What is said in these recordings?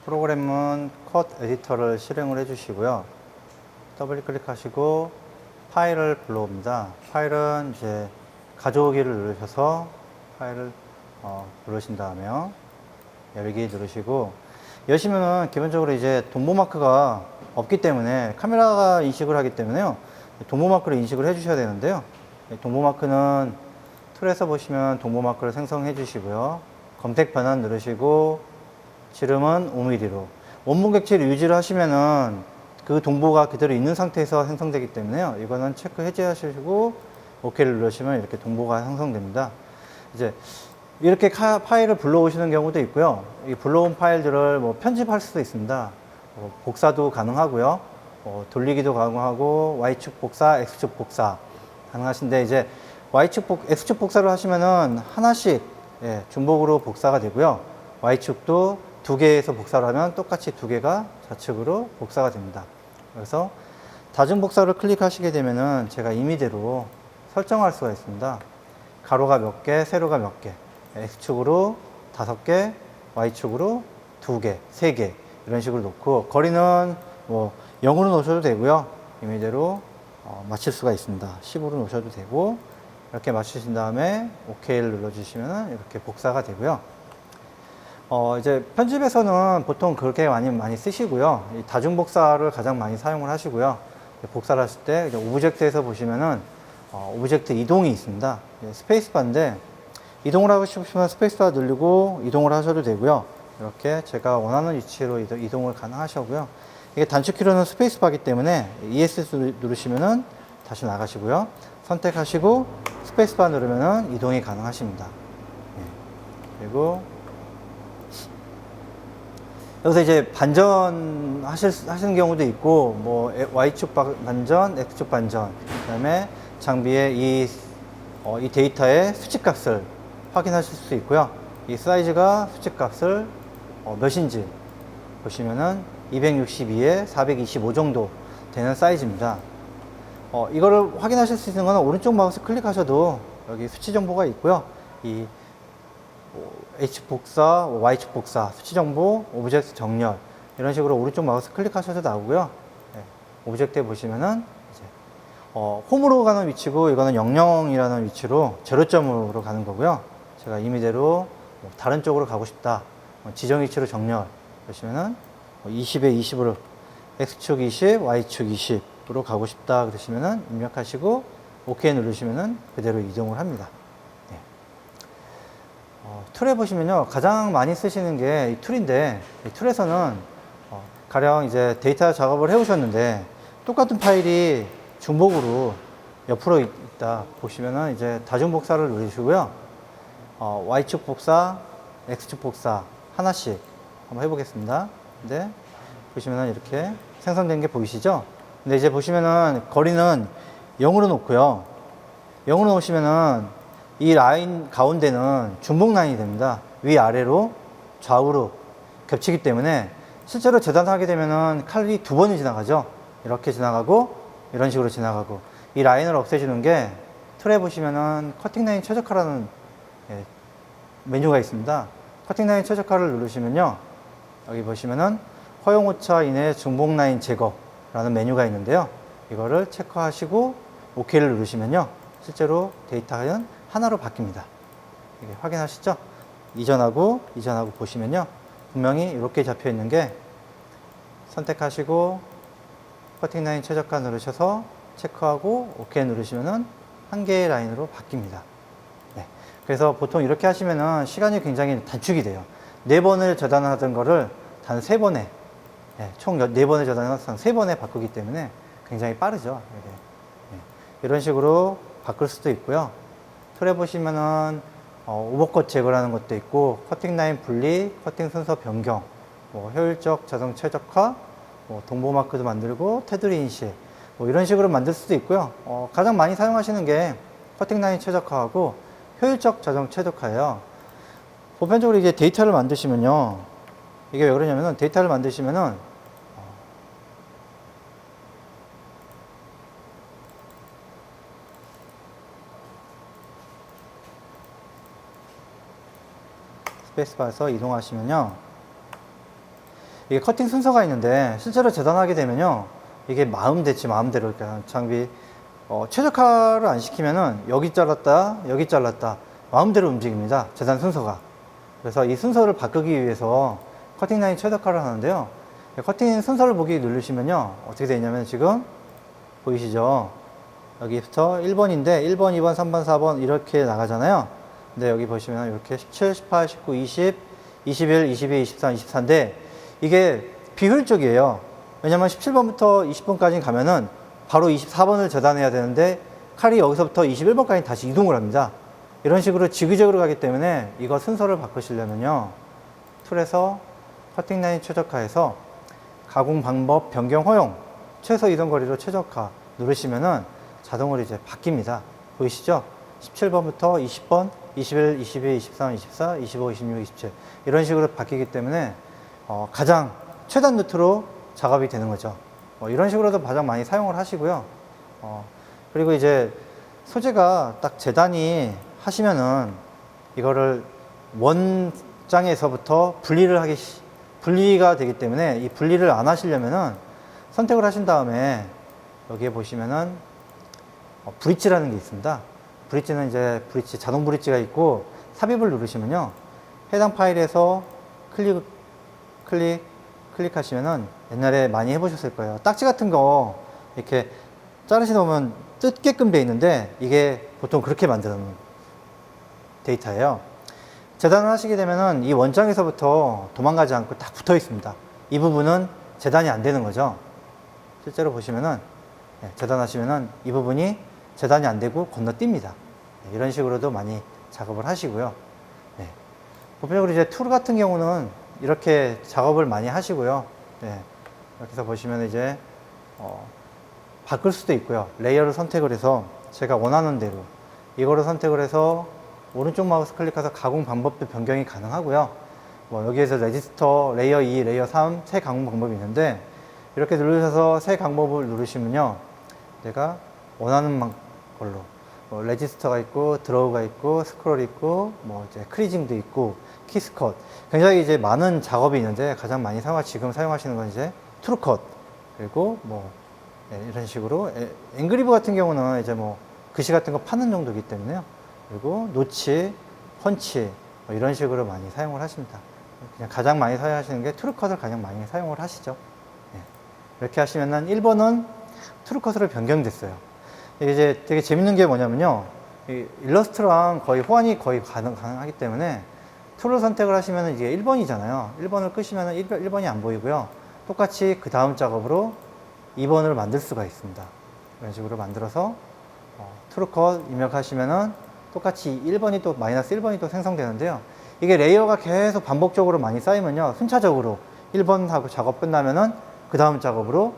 프로그램은 컷 에디터를 실행을 해주시고요. 더블 클릭하시고 파일을 불러옵니다. 파일은 이제 가져오기를 누르셔서 파일을 누르신 다음에 열기 누르시고 여시면은 기본적으로 이제 동보 마크가 없기 때문에 카메라가 인식을 하기 때문에요. 동보 마크를 인식을 해 주셔야 되는데요. 동보 마크는 툴에서 보시면 동보 마크를 생성해 주시고요. 검색 변환 누르시고 지름은 5mm로 원본 객체를 유지를 하시면은 그 동보가 그대로 있는 상태에서 생성되기 때문에요. 이거는 체크 해제하시고 OK를 누르시면 이렇게 동보가 생성됩니다. 이제 이렇게 파일을 불러오시는 경우도 있고요. 이 불러온 파일들을 뭐 편집할 수도 있습니다. 복사도 가능하고요. 돌리기도 가능하고 Y축 복사, X축 복사 가능하신데 이제 X축 복사를 하시면은 하나씩 중복으로 복사가 되고요. Y축도 두 개에서 복사를 하면 똑같이 두 개가 좌측으로 복사가 됩니다. 그래서 다중 복사를 클릭하시게 되면은 제가 임의대로 설정할 수가 있습니다. 가로가 몇 개, 세로가 몇 개, X축으로 5개, Y축으로 2개, 3개 이런 식으로 놓고 거리는 뭐 0으로 놓으셔도 되고요. 임의대로 맞출 수가 있습니다. 10으로 놓으셔도 되고 이렇게 맞추신 다음에 OK를 눌러주시면 이렇게 복사가 되고요. 이제 편집에서는 보통 그렇게 많이 쓰시고요. 이 다중 복사를 가장 많이 사용을 하시고요. 복사를 하실 때 오브젝트에서 보시면은 오브젝트 이동이 있습니다. 스페이스바인데 이동을 하고 싶으면 스페이스바 누르고 이동을 하셔도 되고요. 이렇게 제가 원하는 위치로 이동을 가능하시고요. 이게 단축키로는 스페이스바이기 때문에 ES 누르시면은 다시 나가시고요. 선택하시고 스페이스바 누르면은 이동이 가능하십니다. 그리고 여기서 이제 반전 하시는 경우도 있고, 뭐, Y축 반전, X축 반전, 그 다음에 장비의 이 데이터의 수치값을 확인하실 수 있고요. 이 사이즈가 수치값을 몇인지 보시면은 262에 425 정도 되는 사이즈입니다. 이거를 확인하실 수 있는 거는 오른쪽 마우스 클릭하셔도 여기 수치 정보가 있고요. 이 H축 복사, Y축 복사, 수치 정보, 오브젝트 정렬 이런 식으로 오른쪽 마우스 클릭하셔도 나오고요. 오브젝트에 보시면은 이제 홈으로 가는 위치고 이거는 00이라는 위치로 제로점으로 가는 거고요. 제가 임의대로 다른 쪽으로 가고 싶다. 지정 위치로 정렬 보시면은 20에 20으로 X축 20, Y축 20으로 가고 싶다 그러시면은 입력하시고 OK 누르시면은 그대로 이동을 합니다. 툴에 보시면요, 가장 많이 쓰시는 게 이 툴인데, 이 툴에서는 가령 이제 데이터 작업을 해 오셨는데 똑같은 파일이 중복으로 옆으로 있다 보시면은 이제 다중 복사를 누르시고요. Y축 복사, X축 복사 하나씩 한번 해보겠습니다. 근데 보시면은 이렇게 생성된 게 보이시죠? 근데 이제 보시면은 거리는 0으로 놓고요. 0으로 놓으시면은 이 라인 가운데는 중복 라인이 됩니다. 위아래로 좌우로 겹치기 때문에 실제로 재단하게 되면은 칼이 두 번이 지나가죠. 이렇게 지나가고 이런 식으로 지나가고 이 라인을 없애주는 게 툴에 보시면은 커팅 라인 최적화라는 메뉴가 있습니다. 커팅 라인 최적화를 누르시면요. 여기 보시면은 허용 오차 이내 중복 라인 제거라는 메뉴가 있는데요. 이거를 체크하시고 OK를 누르시면요. 실제로 데이터는 하나로 바뀝니다. 이게 확인하시죠? 이전하고 보시면요. 분명히 이렇게 잡혀 있는 게 선택하시고 커팅 라인 최적화 누르셔서 체크하고 OK 누르시면은 한 개의 라인으로 바뀝니다. 그래서 보통 이렇게 하시면은 시간이 굉장히 단축이 돼요. 4번을 저장하던 거를 단 3번에, 총 4번을 저장해서 3번에 바꾸기 때문에 굉장히 빠르죠. 이런 식으로 바꿀 수도 있고요. 툴에 보시면은 오버컷 제거라는 것도 있고 커팅 라인 분리, 커팅 순서 변경, 효율적 자동 최적화, 동보 마크도 만들고 테두리 인식 이런 식으로 만들 수도 있고요. 가장 많이 사용하시는 게 커팅 라인 최적화하고 효율적 자동 최적화예요. 보편적으로 이제 데이터를 만드시면요. 이게 왜 그러냐면은 데이터를 만드시면은 스페이스바에서 이동하시면요. 이게 커팅 순서가 있는데 실제로 재단하게 되면요, 이게 마음 대치 마음대로 그러니까 장비 최적화를 안 시키면은 여기 잘랐다 여기 잘랐다 마음대로 움직입니다, 재단 순서가. 그래서 이 순서를 바꾸기 위해서 커팅 라인 최적화를 하는데요, 커팅 순서를 보기 누르시면요 어떻게 되냐면 지금 보이시죠? 여기부터 1번인데 1번, 2번, 3번, 4번 이렇게 나가잖아요. 근데 여기 보시면 이렇게 17, 18, 19, 20, 21, 22, 23, 24인데 이게 비효율적이에요. 왜냐면 17번부터 20번까지 가면은 바로 24번을 재단해야 되는데 칼이 여기서부터 21번까지 다시 이동을 합니다. 이런 식으로 지그재그로 가기 때문에 이거 순서를 바꾸시려면요, 툴에서 커팅 라인 최적화해서 가공 방법 변경 허용 최소 이동 거리로 최적화 누르시면은 자동으로 이제 바뀝니다. 보이시죠? 17번부터 20번, 21, 22, 23, 24, 25, 26, 27 이런 식으로 바뀌기 때문에 가장 최단 루트로 작업이 되는 거죠. 이런 식으로도 가장 많이 사용을 하시고요. 그리고 이제 소재가 딱 재단이 하시면은 이거를 원장에서부터 분리가 되기 때문에 이 분리를 안 하시려면은 선택을 하신 다음에 여기에 보시면은 브릿지라는 게 있습니다. 브릿지는 이제 자동 브릿지가 있고 삽입을 누르시면요, 해당 파일에서 클릭하시면은 옛날에 많이 해보셨을 거예요. 딱지 같은 거 이렇게 자르시다 보면 뜯게끔 돼 있는데 이게 보통 그렇게 만들어 놓은 데이터예요. 재단을 하시게 되면은 이 원장에서부터 도망가지 않고 딱 붙어 있습니다. 이 부분은 재단이 안 되는 거죠. 실제로 보시면은 재단하시면은 이 부분이 재단이 안 되고 건너뜁니다. 이런 식으로도 많이 작업을 하시고요. 보편적으로 이제 툴 같은 경우는 이렇게 작업을 많이 하시고요. 이렇게 해서 보시면 이제 바꿀 수도 있고요. 레이어를 선택을 해서 제가 원하는 대로 이거를 선택을 해서 오른쪽 마우스 클릭해서 가공 방법도 변경이 가능하고요. 여기에서 레지스터, 레이어 2, 레이어 3 세 가공 방법이 있는데 이렇게 누르셔서 새 방법을 누르시면요, 내가 원하는 걸로 레지스터가 있고 드로우가 있고 스크롤이 있고 이제 크리징도 있고 키스컷 굉장히 이제 많은 작업이 있는데 가장 많이 지금 사용하시는 건 이제 트루컷 그리고 이런 식으로 앵그리브 같은 경우는 이제 글씨 같은 거 파는 정도이기 때문에요. 그리고 노치, 펀치 이런 식으로 많이 사용을 하십니다. 그냥 가장 많이 사용하시는 게 트루컷을 가장 많이 사용을 하시죠. 이렇게 하시면은 1번은 트루컷으로 변경됐어요. 이게 이제 되게 재밌는 게 뭐냐면요, 일러스트랑 거의 호환이 거의 가능하기 때문에 툴을 선택을 하시면은 이게 1번이잖아요. 1번을 끄시면은 1번이 안 보이고요. 똑같이 그 다음 작업으로 2번을 만들 수가 있습니다. 이런 식으로 만들어서 트루컷 입력하시면은 똑같이 1번이 또 마이너스 1번이 또 생성되는데요. 이게 레이어가 계속 반복적으로 많이 쌓이면요, 순차적으로 1번 하고 작업 끝나면은 그 다음 작업으로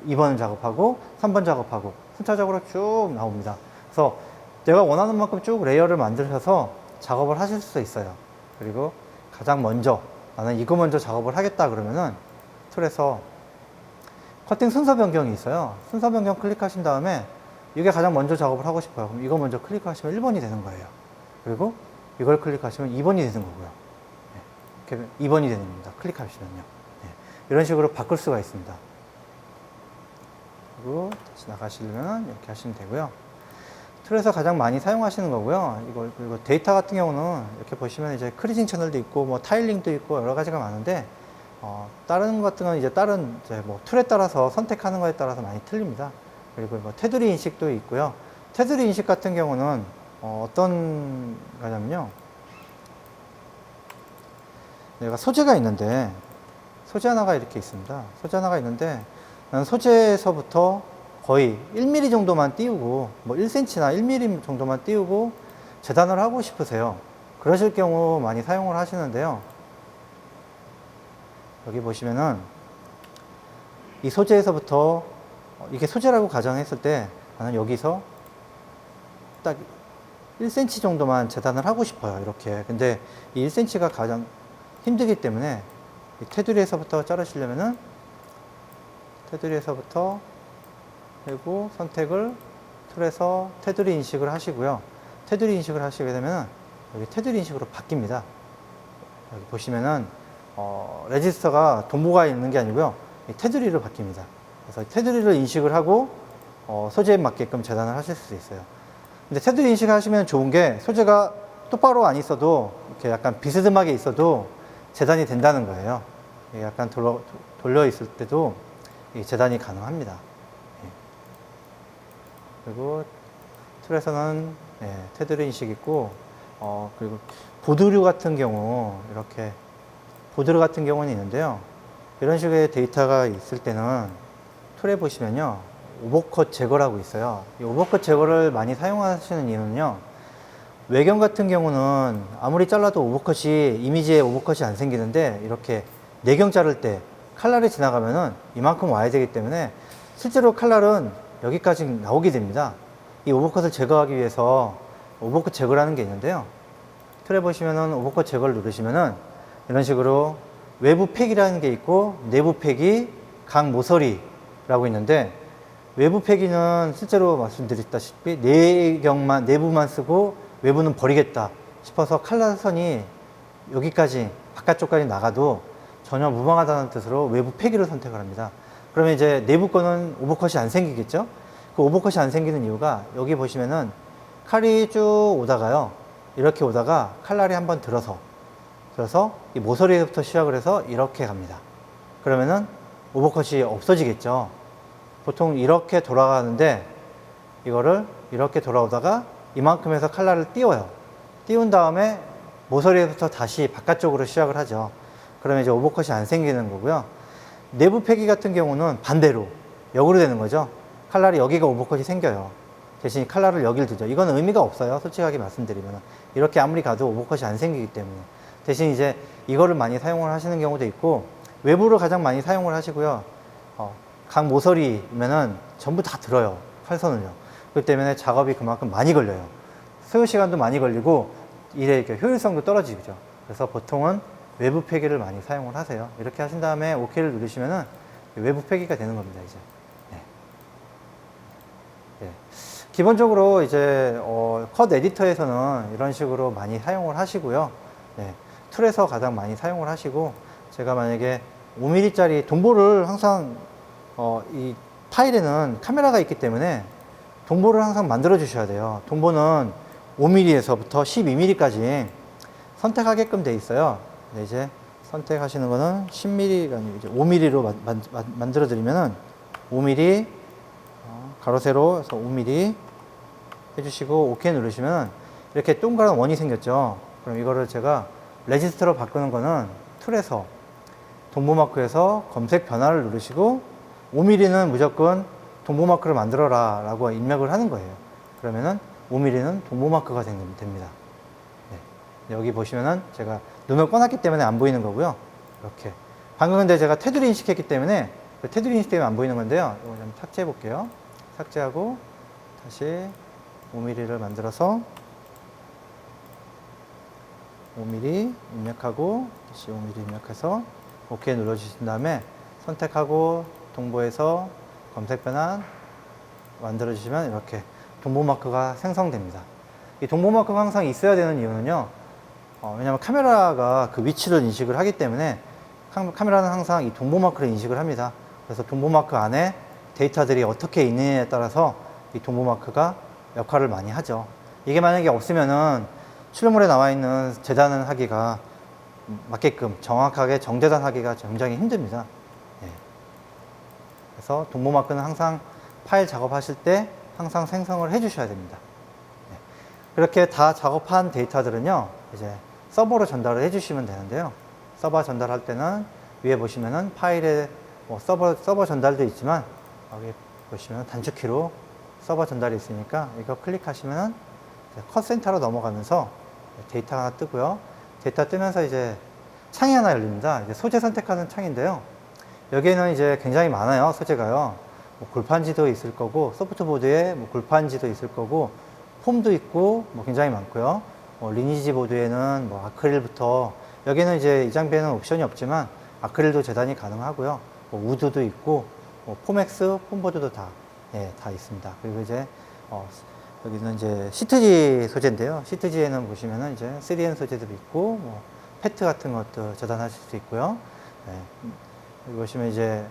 2번 작업하고 3번 작업하고 순차적으로 쭉 나옵니다. 그래서 내가 원하는 만큼 쭉 레이어를 만드셔서 작업을 하실 수 있어요. 그리고 가장 먼저 나는 이거 먼저 작업을 하겠다 그러면은 툴에서 커팅 순서 변경이 있어요. 순서 변경 클릭하신 다음에 이게 가장 먼저 작업을 하고 싶어요. 그럼 이거 먼저 클릭하시면 1번이 되는 거예요. 그리고 이걸 클릭하시면 2번이 되는 거고요. 이렇게 2번이 되는 겁니다. 클릭하시면요. 이런 식으로 바꿀 수가 있습니다. 그리고 다시 나가시려면 이렇게 하시면 되고요. 툴에서 가장 많이 사용하시는 거고요. 그리고 데이터 같은 경우는 이렇게 보시면 이제 크리징 채널도 있고 타일링도 있고 여러 가지가 많은데 다른 것 같은 건 이제 다른 툴에 따라서 선택하는 거에 따라서 많이 틀립니다. 그리고 테두리 인식도 있고요. 테두리 인식 같은 경우는 어떤 거냐면요, 내가 소재가 있는데 소재 하나가 이렇게 있습니다. 소재 하나가 있는데 소재에서부터 거의 1mm 정도만 띄우고 1cm나 1mm 정도만 띄우고 재단을 하고 싶으세요. 그러실 경우 많이 사용을 하시는데요. 여기 보시면은 이 소재에서부터 이게 소재라고 가정했을 때 나는 여기서 딱 1cm 정도만 재단을 하고 싶어요. 이렇게. 근데 이 1cm가 가장 힘들기 때문에 이 테두리에서부터 자르시려면은 테두리에서부터 그리고 선택을 툴에서 테두리 인식을 하시고요. 테두리 인식을 하시게 되면 여기 테두리 인식으로 바뀝니다. 여기 보시면은 레지스터가 동보가 있는 게 아니고요. 이 테두리로 바뀝니다. 그래서 테두리를 인식을 하고 소재에 맞게끔 재단을 하실 수 있어요. 근데 테두리 인식하시면 좋은 게 소재가 똑바로 안 있어도 이렇게 약간 비스듬하게 있어도 재단이 된다는 거예요. 약간 돌려 있을 때도 재단이 가능합니다. 예. 그리고 틀에서는 테두리 인식 있고 그리고 보드류 같은 경우 이렇게 보드류 같은 경우는 있는데요. 이런 식의 데이터가 있을 때는 툴에 보시면요. 오버컷 제거라고 있어요. 이 오버컷 제거를 많이 사용하시는 이유는요. 외경 같은 경우는 아무리 잘라도 오버컷이 이미지에 오버컷이 안 생기는데 이렇게 내경 자를 때 칼날이 지나가면은 이만큼 와야 되기 때문에 실제로 칼날은 여기까지 나오게 됩니다. 이 오버컷을 제거하기 위해서 오버컷 제거라는 게 있는데요. 툴에 보시면은 오버컷 제거를 누르시면은 이런 식으로 외부 팩이라는 게 있고 내부 팩이 각 모서리라고 있는데 외부 팩이는 실제로 말씀드렸다시피 내경만 내부만 쓰고 외부는 버리겠다 싶어서 칼날선이 여기까지 바깥쪽까지 나가도 전혀 무방하다는 뜻으로 외부 폐기를 선택을 합니다. 그러면 이제 내부 거는 오버컷이 안 생기겠죠? 그 오버컷이 안 생기는 이유가 여기 보시면은 칼이 쭉 오다가요. 이렇게 오다가 칼날이 한번 들어서 이 모서리에부터 시작을 해서 이렇게 갑니다. 그러면은 오버컷이 없어지겠죠. 보통 이렇게 돌아가는데 이거를 이렇게 돌아오다가 이만큼 해서 칼날을 띄워요. 띄운 다음에 모서리에부터 다시 바깥쪽으로 시작을 하죠. 그러면 이제 오버컷이 안 생기는 거고요. 내부 폐기 같은 경우는 반대로 역으로 되는 거죠. 칼날이 여기가 오버컷이 생겨요. 대신 칼날을 여기를 두죠. 이건 의미가 없어요. 솔직하게 말씀드리면 이렇게 아무리 가도 오버컷이 안 생기기 때문에 대신 이제 이거를 많이 사용을 하시는 경우도 있고 외부를 가장 많이 사용을 하시고요. 각 모서리면은 전부 다 들어요. 칼선을요. 그렇기 때문에 작업이 그만큼 많이 걸려요. 소요 시간도 많이 걸리고 일의 효율성도 떨어지죠. 그래서 보통은 외부 폐기를 많이 사용을 하세요. 이렇게 하신 다음에 OK를 누르시면은 외부 폐기가 되는 겁니다. 이제. 네. 네. 기본적으로 이제 컷 에디터에서는 이런 식으로 많이 사용을 하시고요. 네. 툴에서 가장 많이 사용을 하시고 제가 만약에 5mm짜리 동보를 항상 이 파일에는 카메라가 있기 때문에 동보를 항상 만들어 주셔야 돼요. 동보는 5mm에서부터 12mm까지 선택하게끔 돼 있어요. 네, 이제 선택하시는 거는 10mm가 아니고 이제 5mm로 만들어 드리면은 5mm 가로 세로에서 5mm 해주시고 OK 누르시면 이렇게 동그란 원이 생겼죠. 그럼 이거를 제가 레지스터로 바꾸는 거는 툴에서 동보 마크에서 검색 변화를 누르시고 5mm는 무조건 동보 마크를 만들어라 라고 입력을 하는 거예요. 그러면은 5mm는 동보 마크가 됩니다. 네. 여기 보시면은 제가 눈을 꺼놨기 때문에 안 보이는 거고요. 이렇게. 방금 근데 제가 테두리 인식했기 때문에 그 테두리 인식 때문에 안 보이는 건데요. 이거 좀 삭제해 볼게요. 삭제하고 다시 5mm를 만들어서 5mm 입력하고 다시 5mm 입력해서 OK 눌러주신 다음에 선택하고 동보에서 검색 변환 만들어 주시면 이렇게 동보 마크가 생성됩니다. 이 동보 마크가 항상 있어야 되는 이유는요. 왜냐하면 카메라가 그 위치를 인식을 하기 때문에 카메라는 항상 이 동보 마크를 인식을 합니다. 그래서 동보 마크 안에 데이터들이 어떻게 있느냐에 따라서 이 동보 마크가 역할을 많이 하죠. 이게 만약에 없으면은 출력물에 나와 있는 재단을 하기가 맞게끔 정확하게 정재단하기가 굉장히 힘듭니다. 예. 그래서 동보 마크는 항상 파일 작업하실 때 항상 생성을 해 주셔야 됩니다. 예. 그렇게 다 작업한 데이터들은요, 이제 서버로 전달을 해 주시면 되는데요. 서버 전달할 때는 위에 보시면은 파일에 뭐 서버 전달도 있지만 여기 보시면 단축키로 서버 전달이 있으니까 이거 클릭하시면은 컷 센터로 넘어가면서 데이터가 하나 뜨고요. 데이터 뜨면서 이제 창이 하나 열립니다. 이제 소재 선택하는 창인데요. 여기에는 이제 굉장히 많아요. 소재가요. 뭐 골판지도 있을 거고, 소프트보드에 뭐 골판지도 있을 거고, 폼도 있고, 뭐 굉장히 많고요. 리니지 보드에는 뭐 아크릴부터, 여기는 이제 이 장비에는 옵션이 없지만, 아크릴도 재단이 가능하고요. 뭐 우드도 있고, 뭐 포맥스, 폼보드도 다, 예, 다 있습니다. 그리고 이제, 여기는 이제 시트지 소재인데요. 시트지에는 보시면은 이제 3N 소재도 있고, 뭐 페트 같은 것도 저장하실 수 있고요. 네. 여기 보시면 이제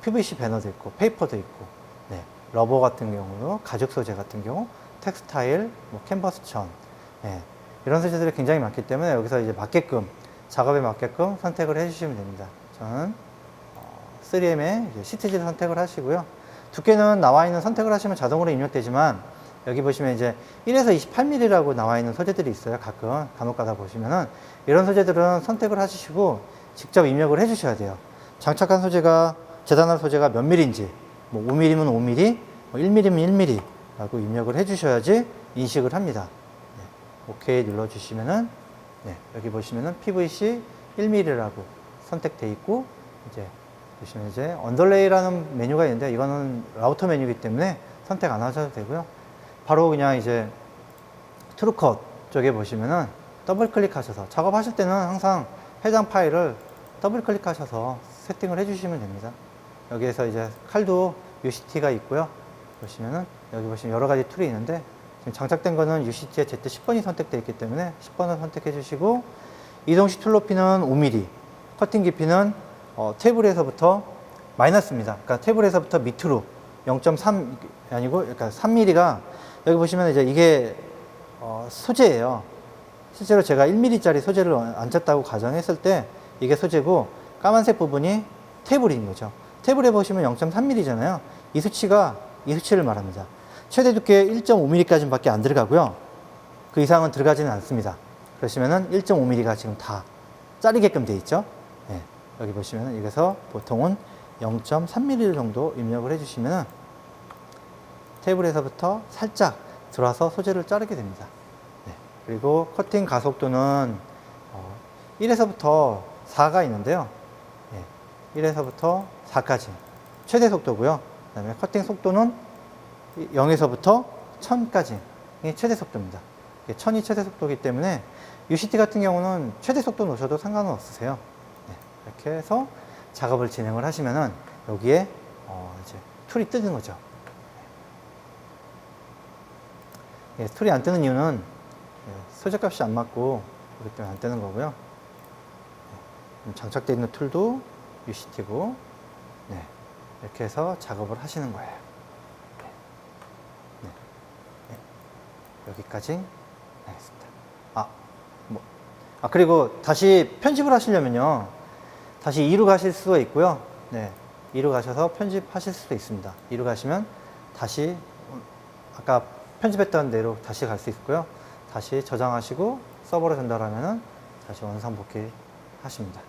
PVC 배너도 있고, 페이퍼도 있고, 네. 러버 같은 경우도 가죽 소재 같은 경우, 텍스타일, 뭐 캔버스 천, 네. 이런 소재들이 굉장히 많기 때문에 여기서 이제 맞게끔, 작업에 맞게끔 선택을 해주시면 됩니다. 저는 3M의 시트지를 선택을 하시고요. 두께는 나와 있는 선택을 하시면 자동으로 입력되지만, 여기 보시면 이제 1에서 28mm라고 나와 있는 소재들이 있어요. 가끔 간혹 가다 보시면은 이런 소재들은 선택을 하시고 직접 입력을 해 주셔야 돼요. 장착한 소재가, 재단할 소재가 몇 mm인지, 뭐 5mm면 5mm, 뭐 1mm면 1mm 라고 입력을 해 주셔야지 인식을 합니다. 네. 오케이 눌러 주시면은, 네. 여기 보시면은 PVC 1mm라고 선택되어 있고, 이제 보시면 이제 언더레이라는 메뉴가 있는데 이거는 라우터 메뉴이기 때문에 선택 안 하셔도 되고요. 바로 그냥 이제 트루컷 쪽에 보시면은 더블 클릭하셔서 작업하실 때는 항상 해당 파일을 더블 클릭하셔서 세팅을 해주시면 됩니다. 여기에서 이제 칼도 UCT가 있고요. 보시면은 여기 보시면 여러 가지 툴이 있는데 지금 장착된 거는 UCT의 Z10번이 선택되어 있기 때문에 10번을 선택해 주시고, 이동식 툴 높이는 5mm, 커팅 깊이는 테이블에서부터 마이너스입니다. 그러니까 테이블에서부터 밑으로 0.3 아니고, 그러니까 3mm가 여기 보시면 이제 이게 소재예요. 실제로 제가 1mm짜리 소재를 얹었다고 가정했을 때 이게 소재고, 까만색 부분이 테이블인 거죠. 테이블에 보시면 0.3mm잖아요. 이 수치를 말합니다. 최대 두께 1.5mm까지는 밖에 안 들어가고요. 그 이상은 들어가지는 않습니다. 그러시면은 1.5mm가 지금 다 자르게끔 되어 있죠. 네. 여기 보시면은 여기서 보통은 0.3mm 정도 입력을 해주시면은 테이블에서부터 살짝 들어와서 소재를 자르게 됩니다. 네. 그리고 커팅 가속도는 1에서부터 4가 있는데요. 네. 1에서부터 4까지 최대 속도고요. 그 다음에 커팅 속도는 0에서부터 1000까지 이게 최대 속도입니다. 1000이 최대 속도이기 때문에 UCT 같은 경우는 최대 속도 놓으셔도 상관은 없으세요. 네. 이렇게 해서 작업을 진행을 하시면은 여기에 이제 툴이 뜨는 거죠. 예, 툴이 안 뜨는 이유는 소재값이 안 맞고 그렇기 때문에 안 뜨는 거고요. 장착되어 있는 툴도 UCT고, 네, 이렇게 해서 작업을 하시는 거예요. 네. 네. 여기까지 하겠습니다. 그리고 다시 편집을 하시려면요, 다시 2로 가실 수가 있고요. 네, 2로 가셔서 편집하실 수도 있습니다. 2로 가시면 다시 아까 편집했던 대로 다시 갈 수 있고요. 다시 저장하시고 서버로 전달하면은 다시 원상 복귀 하십니다.